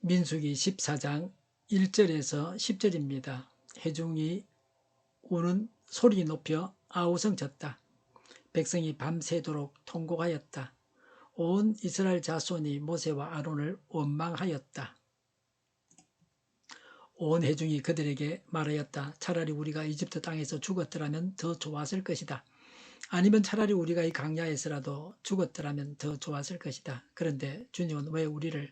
민수기 14장 1절에서 10절입니다. 해중이 우는 소리 높여 아우성 쳤다. 백성이 밤새도록 통곡하였다. 온 이스라엘 자손이 모세와 아론을 원망하였다. 온 회중이 그들에게 말하였다. 차라리 우리가 이집트 땅에서 죽었더라면 더 좋았을 것이다. 아니면 차라리 우리가 이 강야에서라도 죽었더라면 더 좋았을 것이다. 그런데 주님은 왜 우리를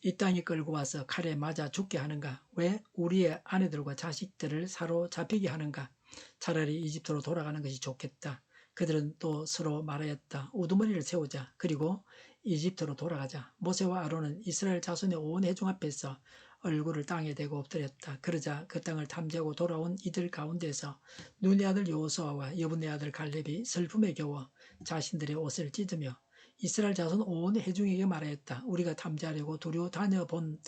이 땅에 끌고 와서 칼에 맞아 죽게 하는가? 왜 우리의 아내들과 자식들을 사로잡히게 하는가? 차라리 이집트로 돌아가는 것이 좋겠다. 그들은 또 서로 말하였다. 우두머리를 세우자. 그리고 이집트로 돌아가자. 모세와 아론은 이스라엘 자손의 온 회중 앞에서 얼굴을 땅에 대고 엎드렸다. 그러자 그 땅을 탐지하고 돌아온 이들 가운데서 눈의 아들 여호수아와 여분의 아들 갈렙이 슬픔에 겨워 자신들의 옷을 찢으며 이스라엘 자손 온 회중에게 말하였다. 우리가 탐지하려고 두루 다녀본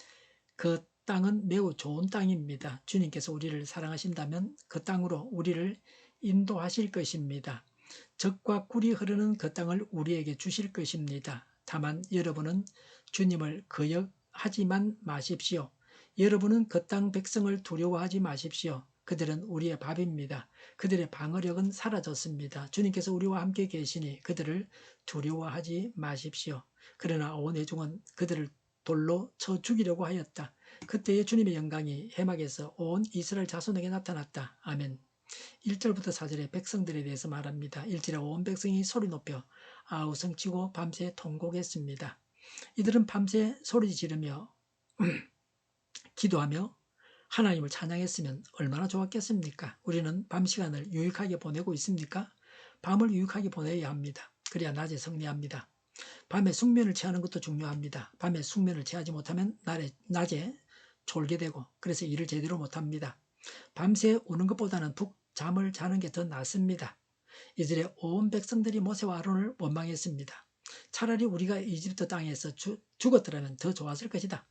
그 땅은 매우 좋은 땅입니다. 주님께서 우리를 사랑하신다면 그 땅으로 우리를 인도하실 것입니다. 젖과 꿀이 흐르는 그 땅을 우리에게 주실 것입니다. 다만 여러분은 주님을 거역하지만 마십시오. 여러분은 그 땅 백성을 두려워하지 마십시오. 그들은 우리의 밥입니다. 그들의 방어력은 사라졌습니다. 주님께서 우리와 함께 계시니 그들을 두려워하지 마십시오. 그러나 온 회중은 그들을 돌로 쳐 죽이려고 하였다. 그때에 주님의 영광이 해막에서 온 이스라엘 자손에게 나타났다. 아멘. 1절부터 4절에 백성들에 대해서 말합니다. 1절에 온 백성이 소리 높여 아우성치고 밤새 통곡했습니다. 이들은 밤새 소리 지르며 기도하며 하나님을 찬양했으면 얼마나 좋았겠습니까? 우리는 밤 시간을 유익하게 보내고 있습니까? 밤을 유익하게 보내야 합니다. 그래야 낮에 승리합니다. 밤에 숙면을 취하는 것도 중요합니다. 밤에 숙면을 취하지 못하면 낮에 졸게 되고 그래서 일을 제대로 못합니다. 밤새 우는 것보다는 푹 잠을 자는 게 더 낫습니다. 이들의 온 백성들이 모세와 아론을 원망했습니다. 차라리 우리가 이집트 땅에서 죽었더라면 더 좋았을 것이다.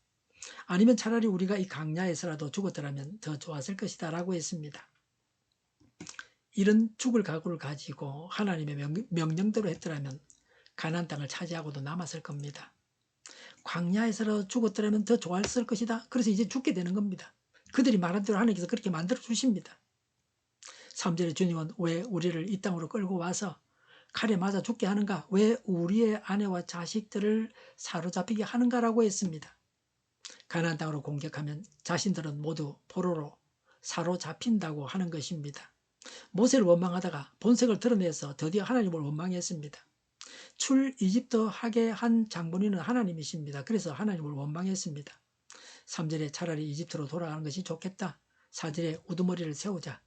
아니면 차라리 우리가 이 강야에서라도 죽었더라면 더 좋았을 것이다 라고 했습니다. 이런 죽을 각오를 가지고 하나님의 명령대로 했더라면 가나안 땅을 차지하고도 남았을 겁니다. 광야에서라도 죽었더라면 더 좋았을 것이다. 그래서 이제 죽게 되는 겁니다. 그들이 말한 대로 하나님께서 그렇게 만들어 주십니다. 3절에 주님은 왜 우리를 이 땅으로 끌고 와서 칼에 맞아 죽게 하는가? 왜 우리의 아내와 자식들을 사로잡히게 하는가라고 했습니다. 가나안 땅으로 공격하면 자신들은 모두 포로로 사로잡힌다고 하는 것입니다. 모세를 원망하다가 본색을 드러내서 드디어 하나님을 원망했습니다. 출 이집트하게 한 장본인은 하나님이십니다. 그래서 하나님을 원망했습니다. 3절에 차라리 이집트로 돌아가는 것이 좋겠다. 4절에 우두머리를 세우자.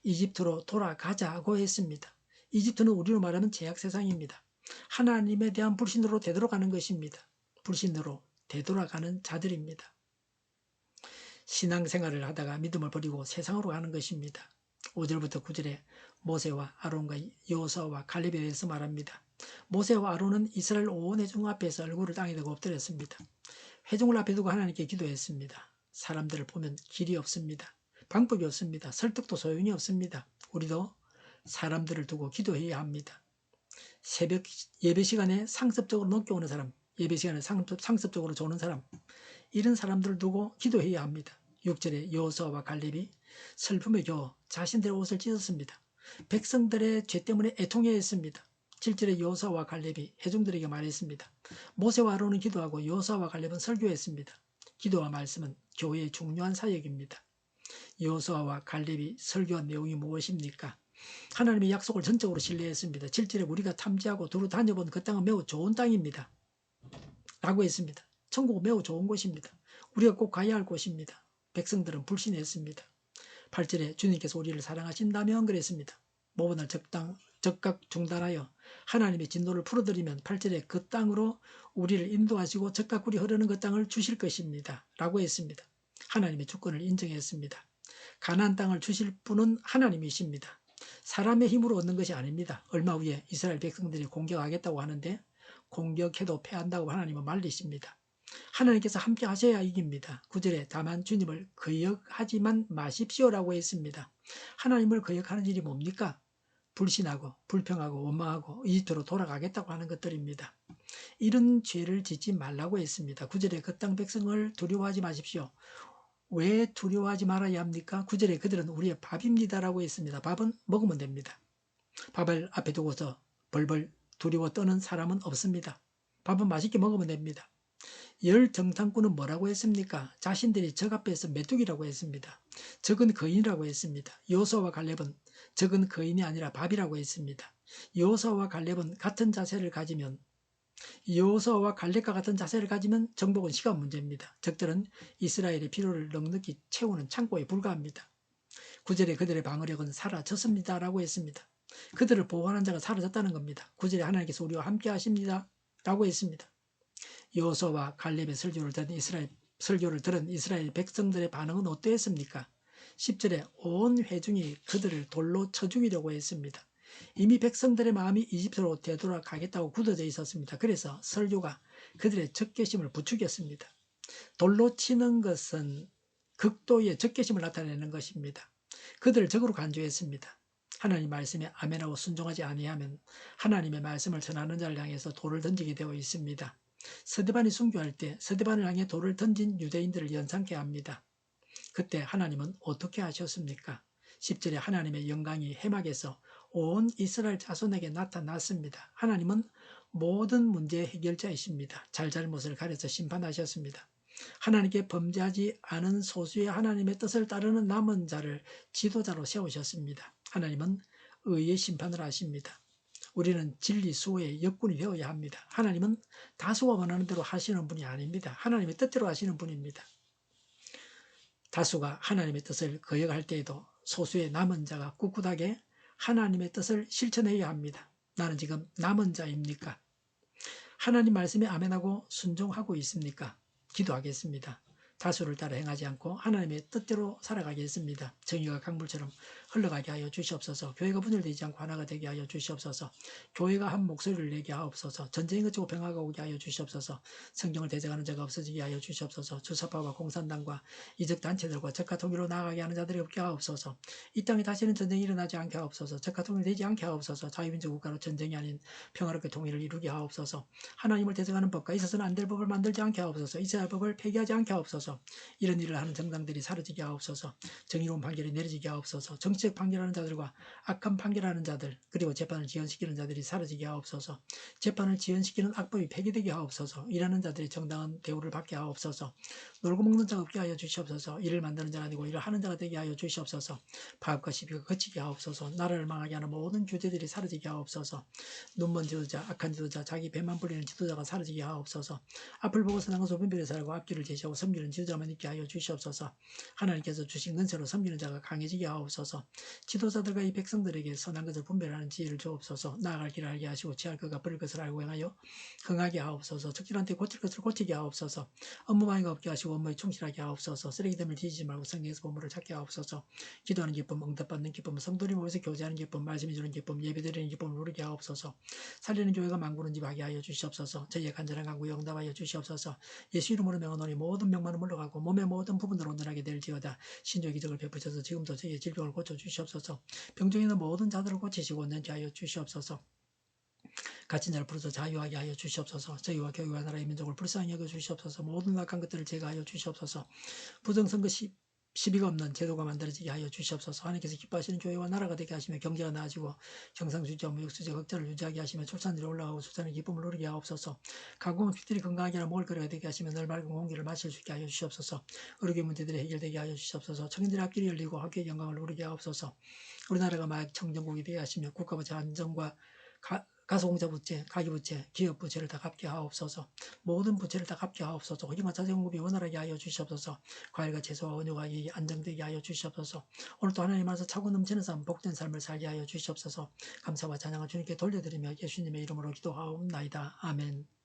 이집트로 돌아가자고 했습니다. 이집트는 우리로 말하면 죄악 세상입니다. 하나님에 대한 불신으로 되돌아가는 것입니다. 불신으로 되돌아가는 자들입니다. 신앙생활을 하다가 믿음을 버리고 세상으로 가는 것입니다. 5절부터 9절에 모세와 아론과 여호수아와 갈렙에 대해서 말합니다. 모세와 아론은 이스라엘 온 회중 앞에서 얼굴을 땅에 대고 엎드렸습니다. 회중을 앞에 두고 하나님께 기도했습니다. 사람들을 보면 길이 없습니다. 방법이 없습니다. 설득도 소용이 없습니다. 우리도 사람들을 두고 기도해야 합니다. 새벽 예배 시간에 상습적으로 늦게 오는 사람, 예배 시간에 상습적으로 조는 사람, 이런 사람들을 두고 기도해야 합니다. 6절에 여호수아와 갈렙이 슬픔에 겨워 자신들의 옷을 찢었습니다. 백성들의 죄 때문에 애통해했습니다. 7절에 여호수아와 갈렙이 회중들에게 말했습니다. 모세와 아론은 기도하고 여호수아와 갈렙은 설교했습니다. 기도와 말씀은 교회의 중요한 사역입니다. 여호수아와 갈렙이 설교한 내용이 무엇입니까? 하나님의 약속을 전적으로 신뢰했습니다. 7절에 우리가 탐지하고 두루 다녀본 그 땅은 매우 좋은 땅입니다. 라고 했습니다. 천국은 매우 좋은 곳입니다. 우리가 꼭 가야 할 곳입니다. 백성들은 불신했습니다. 8절에 주님께서 우리를 사랑하신다면 그랬습니다. 모든 날 적각 중단하여 하나님의 진노를 풀어드리면 8절에 그 땅으로 우리를 인도하시고 적각 꿀이 흐르는 그 땅을 주실 것입니다. 라고 했습니다. 하나님의 주권을 인정했습니다. 가나안 땅을 주실 분은 하나님이십니다. 사람의 힘으로 얻는 것이 아닙니다. 얼마 후에 이스라엘 백성들이 공격하겠다고 하는데 공격해도 패한다고 하나님은 말리십니다. 하나님께서 함께 하셔야 이깁니다. 9절에 다만 주님을 거역하지만 마십시오라고 했습니다. 하나님을 거역하는 일이 뭡니까? 불신하고 불평하고 원망하고 이집트로 돌아가겠다고 하는 것들입니다. 이런 죄를 짓지 말라고 했습니다. 9절에 그 땅 백성을 두려워하지 마십시오. 왜 두려워하지 말아야 합니까? 9절에 그들은 우리의 밥입니다라고 했습니다. 밥은 먹으면 됩니다. 밥을 앞에 두고서 벌벌 두려워 떠는 사람은 없습니다. 밥은 맛있게 먹으면 됩니다. 열 정탐꾼은 뭐라고 했습니까? 자신들이 적 앞에서 메뚜기라고 했습니다. 적은 거인이라고 했습니다. 여호수아와 갈렙은 적은 거인이 아니라 밥이라고 했습니다. 여호수아와 갈렙은 같은 자세를 가지면 여호수아와 갈렙과 같은 자세를 가지면 정복은 시간 문제입니다. 적들은 이스라엘의 필요를 넉넉히 채우는 창고에 불과합니다. 9절에 그들의 방어력은 사라졌습니다 라고 했습니다. 그들을 보호하는 자가 사라졌다는 겁니다. 9절에 하나님께서 우리와 함께 하십니다 라고 했습니다. 여호수아와 갈렙의 설교를 들은 이스라엘 백성들의 반응은 어떠했습니까? 10절에 온 회중이 그들을 돌로 쳐 죽이려고 했습니다. 이미 백성들의 마음이 이집트로 되돌아가겠다고 굳어져 있었습니다. 그래서 설교가 그들의 적개심을 부추겼습니다. 돌로 치는 것은 극도의 적개심을 나타내는 것입니다. 그들을 적으로 간주했습니다. 하나님 말씀에 아멘하고 순종하지 아니하면 하나님의 말씀을 전하는 자를 향해서 돌을 던지게 되어 있습니다. 스데반이 순교할 때 스데반을 향해 돌을 던진 유대인들을 연상케 합니다. 그때 하나님은 어떻게 하셨습니까? 10절에 하나님의 영광이 해막에서 온 이스라엘 자손에게 나타났습니다. 하나님은 모든 문제의 해결자이십니다. 잘잘못을 가려서 심판하셨습니다. 하나님께 범죄하지 않은 소수의 하나님의 뜻을 따르는 남은 자를 지도자로 세우셨습니다. 하나님은 의의 심판을 하십니다. 우리는 진리 수호의 역군이 되어야 합니다. 하나님은 다수가 원하는 대로 하시는 분이 아닙니다. 하나님의 뜻대로 하시는 분입니다. 다수가 하나님의 뜻을 거역할 때에도 소수의 남은 자가 꿋꿋하게 하나님의 뜻을 실천해야 합니다. 나는 지금 남은 자입니까? 하나님 말씀에 아멘하고 순종하고 있습니까? 기도하겠습니다. 다수를 따라 행하지 않고 하나님의 뜻대로 살아가겠습니다. 정의가 강물처럼 흘러가게 하여 주시옵소서. 교회가 분열되지 않고 하나가 되게 하여 주시옵소서. 교회가 한 목소리를 내게 하옵소서. 전쟁이 그치고 평화가 오게 하여 주시옵소서. 성경을 대적하는 자가 없어지게 하여 주시옵소서. 주사파와 공산당과 이적 단체들과 적화 통일로 나아가게 하는 자들이 없게 하옵소서. 이 땅에 다시는 전쟁이 일어나지 않게 하옵소서. 적화 통일되지 않게 하옵소서. 자유민주 국가로 전쟁이 아닌 평화롭게 통일을 이루게 하옵소서. 하나님을 대적하는 법과 있어서는 안 될 법을 만들지 않게 하옵소서. 이스라엘 법을 폐기하지 않게 하옵소서. 이런 일을 하는 정당들이 사라지게 하옵소서. 정의로운 판결이 내려지게 하옵소서. 정치적 판결하는 자들과 악한 판결하는 자들 그리고 재판을 지연시키는 자들이 사라지게 하옵소서. 재판을 지연시키는 악법이 폐기되게 하옵소서. 일하는 자들이 정당한 대우를 받게 하옵소서. 놀고 먹는 자가 없게 하여 주시옵소서. 일을 만드는 자가 아니고 일을 하는 자가 되게 하여 주시옵소서. 파업과 시비가 그치게 하옵소서. 나라를 망하게 하는 모든 규제들이 사라지게 하옵소서. 눈먼 지도자, 악한 지도자, 자기 배만 불리는 지도자가 사라지게 하옵소서. 앞을 보고 선한 것을 분별해 살고 앞길을 제시하고 섬기는 지도자만 있게 하여 주시옵소서. 하나님께서 주신 근세로 섬기는 자가 강해지게 하옵소서. 지도자들과 이 백성들에게 선한 것을 분별하는 지혜를 주옵소서. 나아갈 길을 알게 하시고 취할 것과 버릴 것을 알고 행하여 흥하게 하옵소서. 적절한테 고칠 것을 고치게 하옵소서. 업무방해가 없게 하시고 업무에 충실하게 하옵소서. 쓰레기됨을 뒤지지 말고 성경에서 보물을 찾게 하옵소서. 기도하는 기쁨, 응답받는 기쁨, 성도들이 모여서 교제하는 기쁨, 말씀해 주는 기쁨, 예배드리는 기쁨을 누리게 하옵소서. 살리는 교회가 만구는 집 하게 하여 주시옵소서. 저희의 간절한 간구에 응답하여 주시옵소서. 예수 이름으로 명하노니 모든 병만은 물러가고 몸의 모든 부분으로 온전하게 될지어다. 신조의 기적을 베푸셔서 지금도 저희의 질병을 고쳐주시옵소서. 병중에 있는 모든 자들을 고치시고 온전케 하여 주시옵소서. 갇힌 자를 풀어서 자유하게 하여 주시옵소서. 저희와 교회와 나라의 민족을 불쌍히 여겨 주시옵소서. 모든 악한 것들을 제거하여 주시옵소서. 부정선거 시비가 없는 제도가 만들어지게 하여 주시옵소서. 하나님께서 기뻐하시는 교회와 나라가 되게 하시며 경제가 나아지고 경상수지와 무역수지 흑자를 유지하게 하시며 출산율이 올라가고 출산의 기쁨을 누리게 하옵소서. 가공은 피들이 건강하게 하라 먹을거리가 되게 하시며 늘 맑은 공기를 마실 수 있게 하여 주시옵소서. 의료계 문제들이 해결되게 하여 주시옵소서. 청년들의 앞길이 열리고 학교의 영광을 누리게 하옵소서. 우리나라가 마약 청정국이 되게 하시며 국가부채 안정과 가소공사 부채, 가계부채, 기업 부채를 다 갚게 하옵소서. 모든 부채를 다 갚게 하옵소서. 호기만 자재공급이 원활하게 하여 주시옵소서. 과일과 채소와 원료가 안정되게 하여 주시옵소서. 오늘도 하나님 안에서 차고 넘치는 삶, 복된 삶을 살게 하여 주시옵소서. 감사와 찬양을 주님께 돌려드리며 예수님의 이름으로 기도하옵나이다. 아멘.